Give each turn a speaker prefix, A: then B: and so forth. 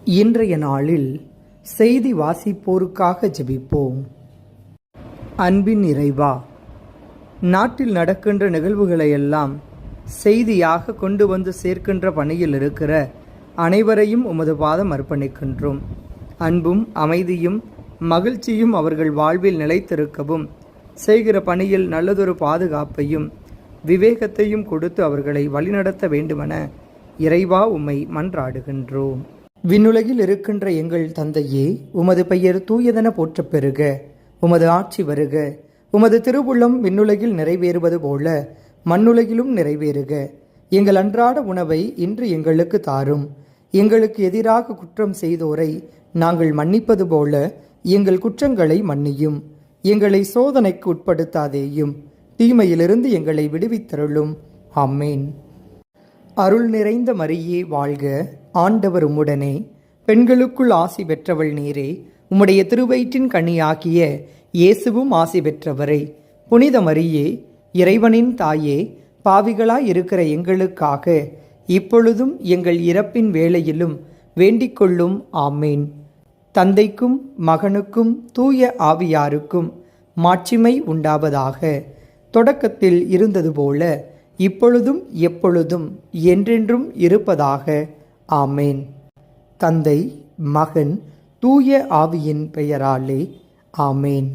A: இன்றைய நாளில் செய்தி வாசிப்போருக்காக ஜெபிப்போம். அன்பின் இறைவா, நாட்டில் நடக்கின்ற நிகழ்வுகளையெல்லாம் செய்தியாக கொண்டு வந்து சேர்க்கின்ற பணியில் இருக்கிற அனைவரையும் உமது பாதம் அர்ப்பணிக்கின்றோம். அன்பும் அமைதியும் மகிழ்ச்சியும் அவர்கள் வாழ்வில் நிலைத்திருக்கவும் செய்கிற பணியில் நல்லதொரு பாதுகாப்பையும் விவேகத்தையும் கொடுத்து அவர்களை வழிநடத்த வேண்டுமென இறைவா உம்மை மன்றாடுகின்றோம். விண்ணுலகில் இருக்கின்ற எங்கள் தந்தையே, உமது பெயர் தூயதென போற்றப் பெறுக. உமது ஆட்சி வருக. உமது திருவுள்ளம் விண்ணுலகில் நிறைவேறுவது போல மண்ணுலகிலும் நிறைவேறுக. எங்கள் அன்றாட உணவை இன்று எங்களுக்கு தாரும். எங்களுக்கு எதிராக குற்றம் செய்தோரை நாங்கள் மன்னிப்பது போல எங்கள் குற்றங்களை மன்னியும். எங்களை சோதனைக்கு உட்படுத்தாதேயும், தீமையிலிருந்து எங்களை விடுவித்தருளும். ஆமேன். அருள் நிறைந்த மரியே வாழ்க, ஆண்டவர் உம்முடனே, பெண்களுக்குள் ஆசி பெற்றவள் நீரே. உம்முடைய திருவயிற்றின் கனியாகிய இயேசுவும் ஆசி பெற்றவரே. புனித மரியே, இறைவனின் தாயே, பாவிகளாய் இருக்கிற எங்களுக்காக இப்பொழுதும் எங்கள் இறப்பின் வேளையிலும் வேண்டிக் கொள்ளும். ஆமேன். தந்தைக்கும் மகனுக்கும் தூய ஆவியாருக்கும் மாட்சிமை உண்டாவதாக. தொடக்கத்தில் இருந்தது போல இப்பொழுதும் எப்பொழுதும் என்றென்றும் இருப்பதாக. ஆமேன். தந்தை, மகன், தூய ஆவியின் பெயராலே. ஆமேன்.